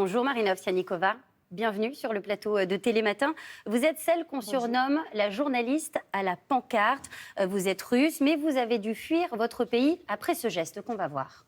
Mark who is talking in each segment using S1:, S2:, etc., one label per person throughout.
S1: Bonjour Marina Ovsianikova, bienvenue sur le plateau de Télématin. Vous êtes celle qu'on surnomme la journaliste à la pancarte. Vous êtes russe, mais vous avez dû fuir votre pays après ce geste qu'on va voir.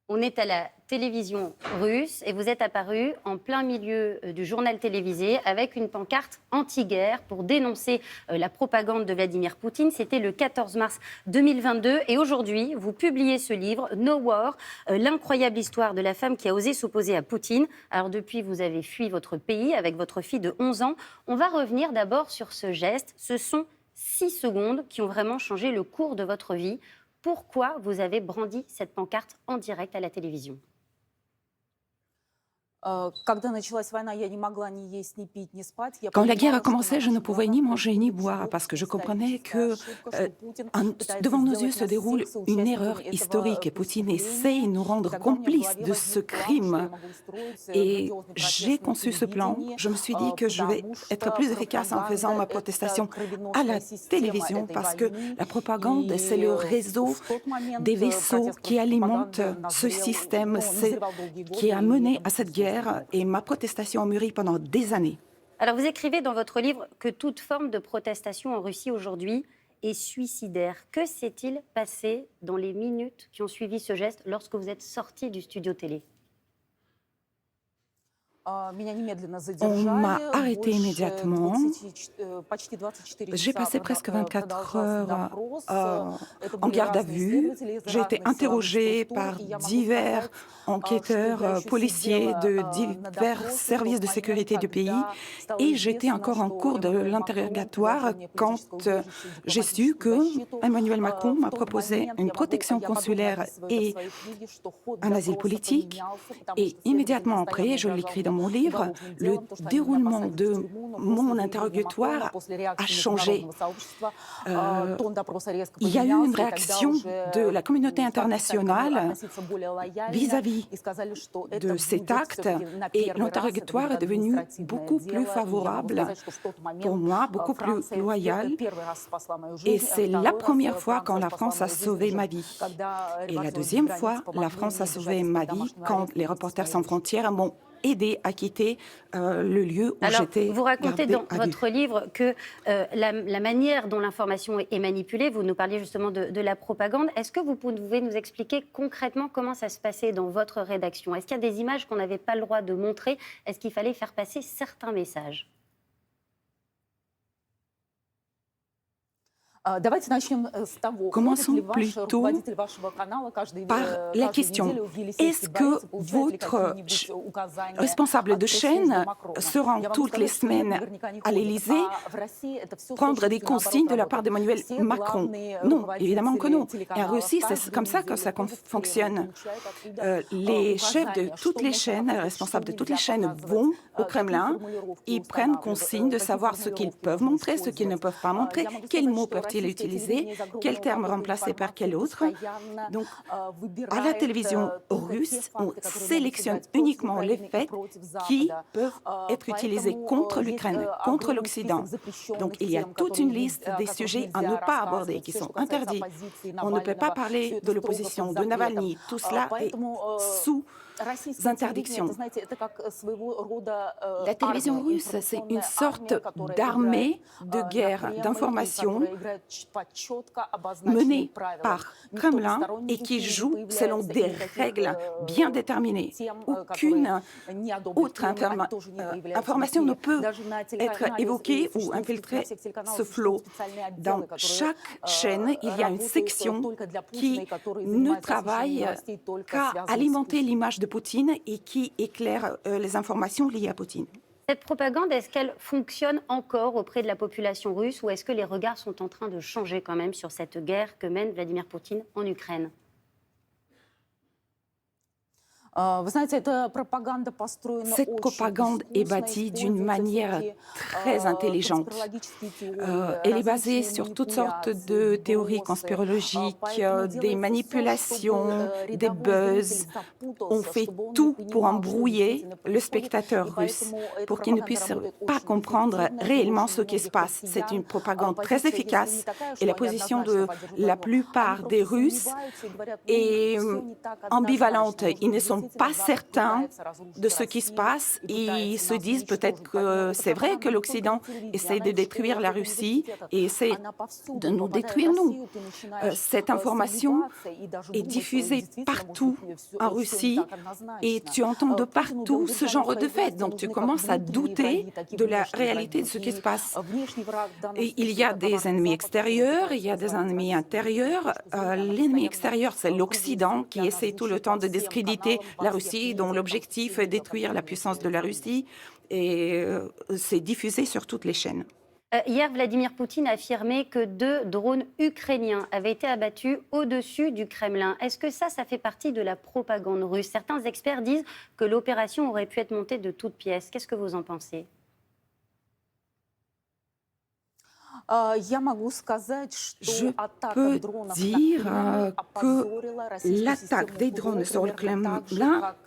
S1: On est à la télévision russe et vous êtes apparu en plein milieu du journal télévisé avec une pancarte anti-guerre pour dénoncer la propagande de Vladimir Poutine. C'était le 14 mars 2022 et aujourd'hui, vous publiez ce livre, No War, l'incroyable histoire de la femme qui a osé s'opposer à Poutine. Alors depuis, vous avez fui votre pays avec votre fille de 11 ans. On va revenir d'abord sur ce geste. Ce sont 6 secondes qui ont vraiment changé le cours de votre vie. Pourquoi vous avez brandi cette pancarte en direct à la télévision ?
S2: Quand la guerre a commencé, je ne pouvais ni manger ni boire parce que je comprenais que devant nos yeux se déroule une erreur historique et Poutine essaie de nous rendre complices de ce crime. Et j'ai conçu ce plan. Je me suis dit que je vais être plus efficace en faisant ma protestation à la télévision parce que la propagande, c'est le réseau des vaisseaux qui alimente ce système, qui a mené à cette guerre. Et ma protestation a mûri pendant des années.
S1: Alors vous écrivez dans votre livre que toute forme de protestation en Russie aujourd'hui est suicidaire. Que s'est-il passé dans les minutes qui ont suivi ce geste lorsque vous êtes sorti du studio télé ?
S2: On m'a arrêté immédiatement. J'ai passé presque 24 heures en garde à vue. J'ai été interrogée par divers enquêteurs, policiers de divers services de sécurité du pays. Et j'étais encore en cours de l'interrogatoire quand j'ai su que Emmanuel Macron m'a proposé une protection consulaire et un asile politique. Et immédiatement après, je l'écris dans mon livre, le déroulement de mon interrogatoire a changé. Il y a eu une réaction de la communauté internationale vis-à-vis de cet acte et l'interrogatoire est devenu beaucoup plus favorable pour moi, beaucoup plus loyal. Et c'est la première fois quand la France a sauvé ma vie. Et la deuxième fois, la France a sauvé ma vie quand les Reporters sans frontières m'ont aidé à quitter le lieu où j'étais.
S1: Alors, vous racontez dans votre livre que la manière dont l'information est manipulée, vous nous parliez justement de la propagande. Est-ce que vous pouvez nous expliquer concrètement comment ça se passait dans votre rédaction ? Est-ce qu'il y a des images qu'on n'avait pas le droit de montrer ? Est-ce qu'il fallait faire passer certains messages ?
S2: Commençons plutôt par la question. Est-ce que votre responsable de chaîne se rend toutes les semaines à l'Élysée prendre des consignes de la part d'Emmanuel Macron? Non, évidemment que non. Et en Russie, c'est comme ça que ça fonctionne. Les chefs de toutes les chaînes, les responsables de toutes les chaînes vont au Kremlin, ils prennent consigne de savoir ce qu'ils peuvent montrer, ce qu'ils ne peuvent pas montrer, quels mots peuvent-ils utiliser, quel terme remplacer par quel autre. Donc, à la télévision russe, on sélectionne uniquement les faits qui peuvent être utilisés contre l'Ukraine, contre l'Occident. Donc, il y a toute une liste des sujets à ne pas aborder, qui sont interdits. On ne peut pas parler de l'opposition, de Navalny. Tout cela est sous interdiction. La télévision russe, c'est une sorte d'armée de guerre d'information menée par Kremlin et qui joue selon des règles bien déterminées. Aucune autre information ne peut être évoquée ou infiltrer ce flot. Dans chaque chaîne, il y a une section qui ne travaille qu'à alimenter l'image de Poutine et qui éclaire les informations liées à Poutine.
S1: Cette propagande, est-ce qu'elle fonctionne encore auprès de la population russe ou est-ce que les regards sont en train de changer quand même sur cette guerre que mène Vladimir Poutine en Ukraine ?
S2: Cette propagande est bâtie d'une manière très intelligente. Elle est basée sur toutes sortes de théories conspirologiques, des manipulations, des buzz. On fait tout pour embrouiller le spectateur russe, pour qu'il ne puisse pas comprendre réellement ce qui se passe. C'est une propagande très efficace et la position de la plupart des Russes est ambivalente. Ils ne sont pas certains de ce qui se passe. Ils se disent peut-être que c'est vrai que l'Occident essaie de détruire la Russie et essaie de nous détruire, nous. Cette information est diffusée partout en Russie et tu entends de partout ce genre de fait. Donc tu commences à douter de la réalité de ce qui se passe. Et il y a des ennemis extérieurs, il y a des ennemis intérieurs. L'ennemi extérieur, c'est l'Occident qui essaie tout le temps de discréditer la Russie, dont l'objectif est détruire la puissance de la Russie. Et c'est diffusé sur toutes les chaînes.
S1: Hier, Vladimir Poutine a affirmé que 2 drones ukrainiens avaient été abattus au-dessus du Kremlin. Est-ce que ça fait partie de la propagande russe? Certains experts disent que l'opération aurait pu être montée de toutes pièces. Qu'est-ce que vous en pensez?
S2: Je peux dire que l'attaque des drones sur le Kremlin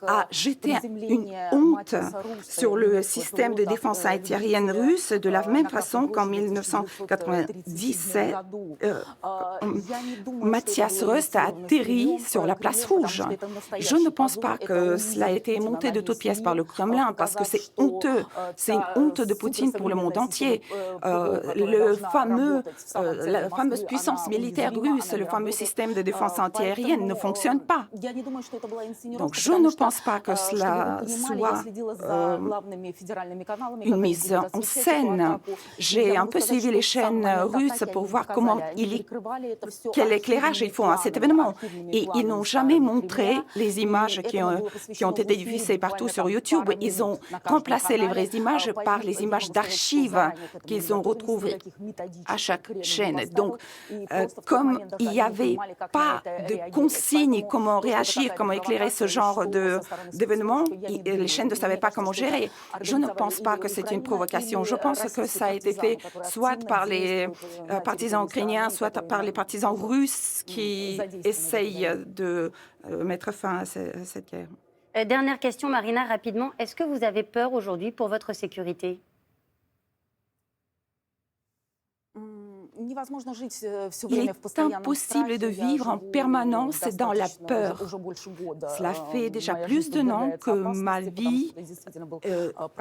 S2: a jeté une honte sur le système de défense aérienne russe de la même façon qu'en 1997, Mathias Rust a atterri sur la place rouge. Je ne pense pas que cela a été monté de toutes pièces par le Kremlin parce que c'est honteux. C'est une honte de Poutine pour le monde entier. La fameuse puissance militaire russe, le fameux système de défense antiaérienne ne fonctionne pas. Donc je ne pense pas que cela soit une mise en scène. J'ai un peu suivi les chaînes russes pour voir quel éclairage ils font à cet événement. Et ils n'ont jamais montré les images qui ont été diffusées partout sur YouTube. Ils ont remplacé les vraies images par les images d'archives qu'ils ont retrouvées à chaque chaîne. Donc, comme il n'y avait pas de consignes, comment réagir, comment éclairer ce genre d'événements, les chaînes ne savaient pas comment gérer. Je ne pense pas que c'est une provocation. Je pense que ça a été fait soit par les partisans ukrainiens, soit par les partisans russes qui essayent de mettre fin à cette guerre.
S1: Dernière question, Marina, rapidement. Est-ce que vous avez peur aujourd'hui pour votre sécurité ?
S2: Il est impossible de vivre en permanence dans la peur. Cela fait déjà plus de ans que ma vie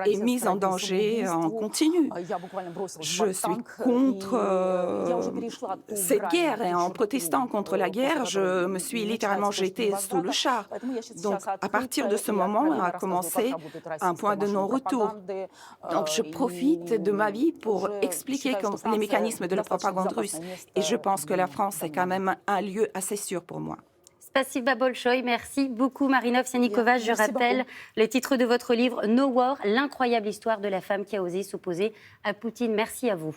S2: est mise en danger en continu. Je suis contre cette guerre et en protestant contre la guerre, je me suis littéralement jetée sous le char. Donc, à partir de ce moment a commencé un point de non-retour. Donc, je profite de ma vie pour expliquer les mécanismes de la propagande russe. Et je pense que la France est quand même un lieu assez sûr pour moi.
S1: Spasiba Bolchoï, merci beaucoup Marina Ovsiannikova. Je rappelle le titre de votre livre « No War, l'incroyable histoire de la femme qui a osé s'opposer à Poutine ». Merci à vous.